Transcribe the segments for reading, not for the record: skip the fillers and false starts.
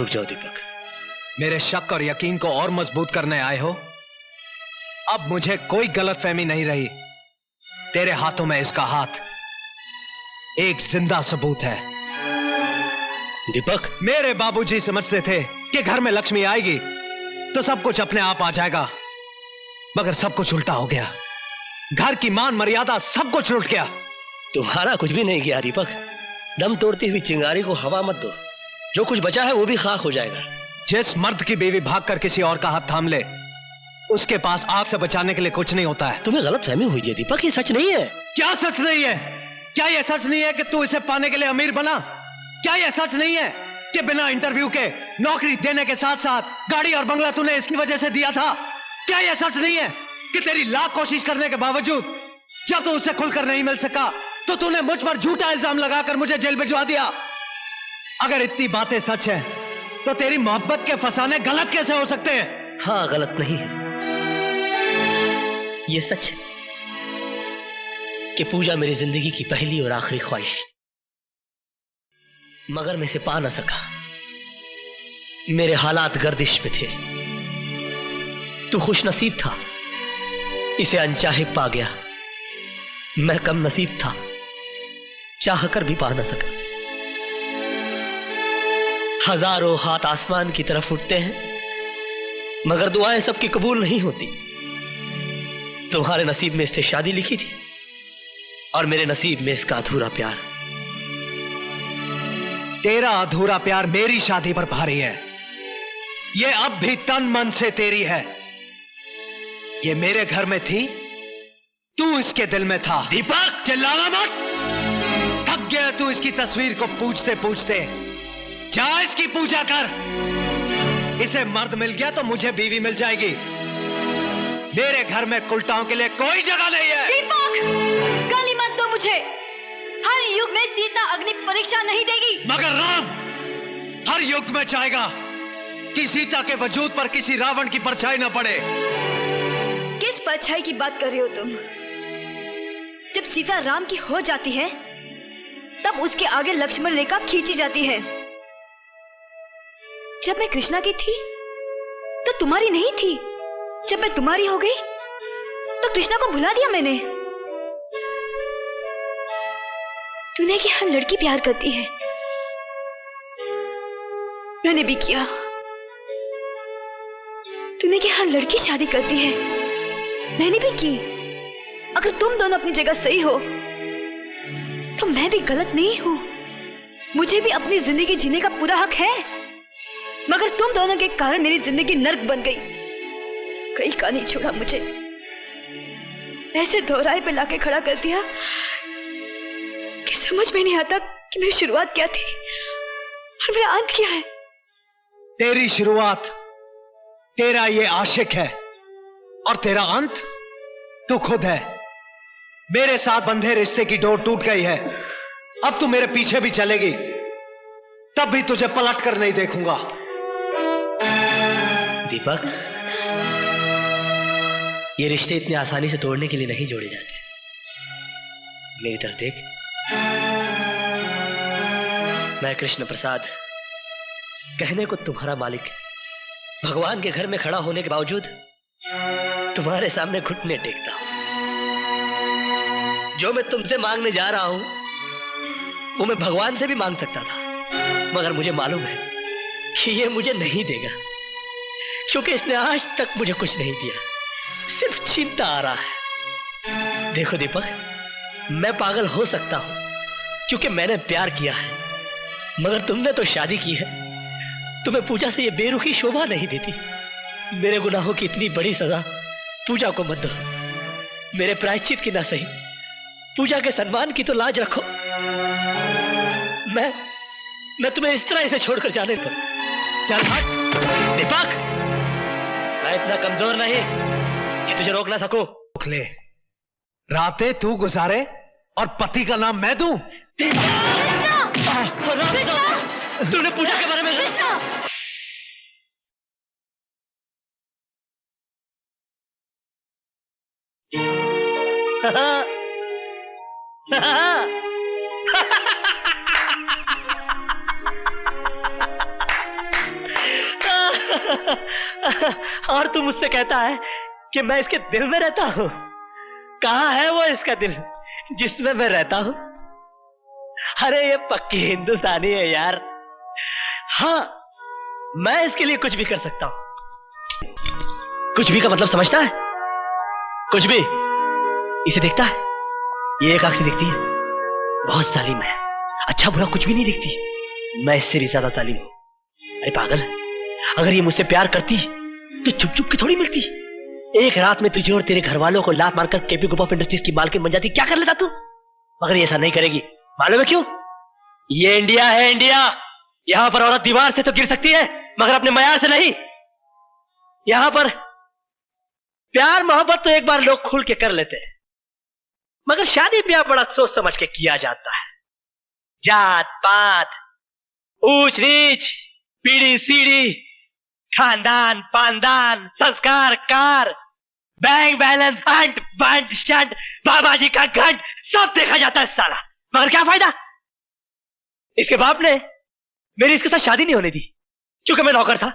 रुक जाओ दीपक। मेरे शक और यकीन को और मजबूत करने आए हो? अब मुझे कोई गलतफहमी नहीं रही। तेरे हाथों में इसका हाथ एक जिंदा सबूत है। दीपक, मेरे बाबूजी समझते थे कि घर में लक्ष्मी आएगी तो सब कुछ अपने आप आ जाएगा, मगर सब कुछ उल्टा हो गया। घर की मान मर्यादा सब कुछ लुट गया। तुम्हारा कुछ भी नहीं गया दीपक। दम तोड़ती हुई चिंगारी को हवा मत दो, जो कुछ बचा है वो भी खाक हो जाएगा। जिस मर्द की बीवी भागकर किसी और का हाथ थाम ले, उसके पास आग से बचाने के लिए कुछ नहीं होता है। तुम्हें गलतफहमी हुई है दीपक, ये सच नहीं है। क्या सच नहीं है? क्या यह सच नहीं है कि तू इसे पाने के लिए अमीर बना? क्या यह सच नहीं है कि बिना इंटरव्यू के नौकरी देने के साथ साथ गाड़ी और बंगला तूने इसकी वजह से दिया था? क्या यह सच नहीं है कि तेरी लाख कोशिश करने के बावजूद जब तू उससे खुलकर नहीं मिल सका तो तूने मुझ पर झूठा इल्जाम लगाकर मुझे जेल भिजवा दिया? अगर इतनी बातें सच है तो तेरी मोहब्बत के फसाने गलत कैसे हो सकते हैं? हाँ, गलत नहीं है। ये सच है कि पूजा मेरी जिंदगी की पहली और आखिरी ख्वाहिश, मगर मैं इसे पा ना सका। मेरे हालात गर्दिश में थे। तू खुश नसीब था, इसे अनचाहे पा गया। मैं कम नसीब था, चाह कर भी पा ना सका। हजारों हाथ आसमान की तरफ उठते हैं, मगर दुआएं सबकी कबूल नहीं होती। तुम्हारे नसीब में इससे शादी लिखी थी और मेरे नसीब में इसका अधूरा प्यार। तेरा अधूरा प्यार मेरी शादी पर भारी है। ये अब भी तन मन से तेरी है। ये मेरे घर में थी, तू इसके दिल में था। दीपक, चिल्लाना मत। थक गया तू इसकी तस्वीर को पूछते पूछते। जा इसकी पूजा कर। इसे मर्द मिल गया तो मुझे बीवी मिल जाएगी। मेरे घर में कुलटाओं के लिए कोई जगह नहीं है। दीपक, गाली मत दो मुझे। हर युग में सीता अग्नि परीक्षा नहीं देगी। मगर राम हर युग में चाहेगा कि सीता के वजूद पर किसी रावण की परछाई न पड़े। किस परछाई की बात कर रहे हो तुम? जब सीता राम की हो जाती है तब उसके आगे लक्ष्मण रेखा खींची जाती है। जब मैं कृष्णा की थी तो तुम्हारी नहीं थी। जब मैं तुम्हारी हो गई तो कृष्णा को भुला दिया मैंने। तूने कि हर लड़की प्यार करती है, मैंने भी किया। तूने कि हर लड़की शादी करती है, मैंने भी की। अगर तुम दोनों अपनी जगह सही हो तो मैं भी गलत नहीं हूं। मुझे भी अपनी जिंदगी जीने का पूरा हक है, मगर तुम दोनों के कारण मेरी जिंदगी नर्क बन गई। कहीं का नहीं छोड़ा मुझे, ऐसे दोहराए पे लाके खड़ा कर दिया कि समझ में नहीं आता कि मेरी शुरुआत क्या थी और मेरा अंत क्या है। तेरी शुरुआत तेरा ये आशिक है और तेरा अंत तू खुद है। मेरे साथ बंधे रिश्ते की डोर टूट गई है। अब तू मेरे पीछे भी चलेगी तब भी तुझे पलट कर नहीं देखूंगा। दीपक, ये रिश्ते इतनी आसानी से तोड़ने के लिए नहीं जोड़े जाते। मेरी तरफ देख। मैं कृष्ण प्रसाद, कहने को तुम्हारा मालिक, भगवान के घर में खड़ा होने के बावजूद तुम्हारे सामने घुटने टेकता हूं। जो मैं तुमसे मांगने जा रहा हूं वो मैं भगवान से भी मांग सकता था, मगर मुझे मालूम है कि ये मुझे नहीं देगा, क्योंकि इसने आज तक मुझे कुछ नहीं दिया, सिर्फ छीनता आ रहा है। देखो दीपक, मैं पागल हो सकता हूं क्योंकि मैंने प्यार किया है, मगर तुमने तो शादी की है। तुम्हें पूजा से ये बेरुखी शोभा नहीं देती। मेरे गुनाहों की इतनी बड़ी सजा पूजा को मत दो। मेरे प्रायश्चित की ना सही, पूजा के सम्मान की तो लाज रखो। मैं तुम्हें इस तरह इसे छोड़कर जाने पर। चल हट दीपक, मैं इतना कमजोर नहीं कि तुझे रोक ना सकूं। ले, रातें तू गुजारे और पति का नाम मैं दूं? तूने पूजा के बारे में और तू मुझसे कहता है कि मैं इसके दिल में रहता हूं। कहां है वो इसका दिल जिसमें मैं रहता हूं? अरे ये पक्की हिंदुस्तानी है यार। हाँ, मैं इसके लिए कुछ भी कर सकता हूं। कुछ भी का मतलब समझता है? कुछ भी इसे देखता है, ये एक आंख से देखती है, बहुत जालिम है, अच्छा बुरा कुछ भी नहीं देखती। मैं इससे भी ज्यादा जालिम हूं। अरे पागल, अगर ये मुझसे प्यार करती तो चुप चुप के थोड़ी मिलती। एक रात में तुझे और तेरे घर वालों को लात मारकर केपी ग्रुप ऑफ इंडस्ट्रीज की मालकिन बन जाती, क्या कर लेता तू? मगर ये ऐसा नहीं करेगी, मालूम है क्यों? ये इंडिया है, इंडिया। यहां पर औरत दीवार से तो गिर सकती है मगर अपने मयार से नहीं। यहां पर प्यार मोहब्बत तो एक बार लोग खुल के कर लेते हैं, मगर शादी ब्याह बड़ा सोच समझ के किया जाता है। जात पात, ऊंच नीच, पीढ़ी सीढ़ी, खानदान पानदान, संस्कार कार, बैंक बैलेंस, हंट बंट शंट, बाबा जी का घंट, सब देखा जाता है साला। मगर क्या फायदा? इसके बाप ने मेरी इसके साथ शादी नहीं होने दी, क्योंकि मैं नौकर था।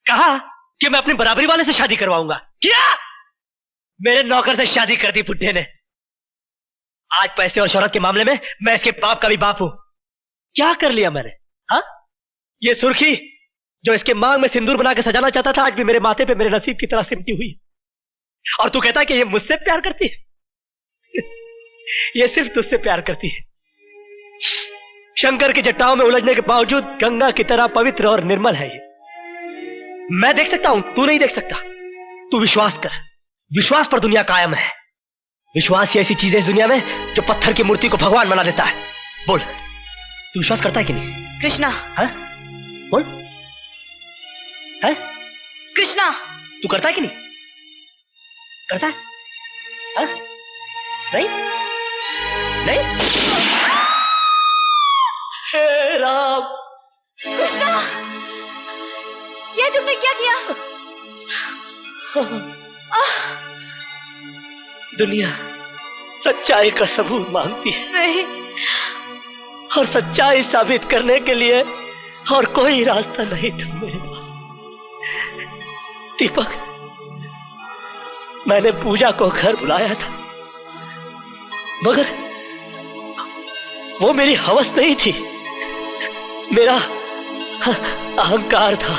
कहा कि मैं अपनी बराबरी वाले से शादी करवाऊंगा, किया। मेरे नौकर से शादी कर दी बुड्ढे ने। आज पैसे और शोहरत के मामले में मैं इसके बाप का भी बाप हूं। क्या कर लिया मैंने? हाँ, ये सुर्खी जो इसके मांग में सिंदूर बना के सजाना चाहता था, आज भी मेरे माथे पे मेरे नसीब की तरह सिमटी हुई। और तू कहता है कि ये मुझसे प्यार करती है? ये सिर्फ तुझसे प्यार करती है। शंकर की जटाओं में उलझने के बावजूद गंगा की तरह पवित्र और निर्मल है ये। मैं देख सकता हूं, तू नहीं देख सकता। तू विश्वास कर, विश्वास पर दुनिया कायम है। विश्वास ही ऐसी चीज है इस दुनिया में जो पत्थर की मूर्ति को भगवान बना देता है। बोल, तू विश्वास करता है कि नहीं? कृष्णा। है? बोल, है? कृष्णा, तू करता है कि नहीं? करता है? है? नहीं? नहीं? हे राम! कृष्णा, ये तुमने क्या किया? दुनिया सच्चाई का सबूत मांगती है। नहीं। और सच्चाई साबित करने के लिए और कोई रास्ता नहीं था मेरे पास। दीपक, मैंने पूजा को घर बुलाया था, मगर वो मेरी हवस नहीं थी, मेरा अहंकार था।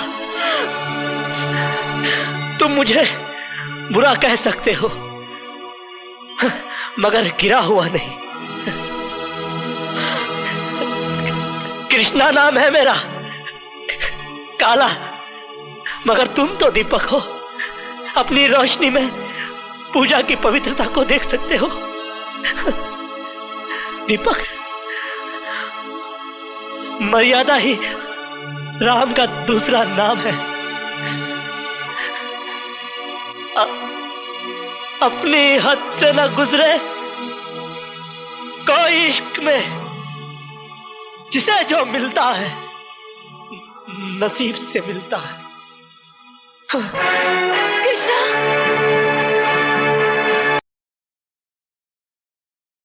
तुम मुझे बुरा कह सकते हो, मगर गिरा हुआ नहीं। कृष्णा नाम है मेरा, काला, मगर तुम तो दीपक हो। अपनी रोशनी में पूजा की पवित्रता को देख सकते हो। दीपक, मर्यादा ही राम का दूसरा नाम है। अपनी हद से न गुजरे कोई इश्क में, जिसे जो मिलता है नसीब से मिलता है। कृष्णा।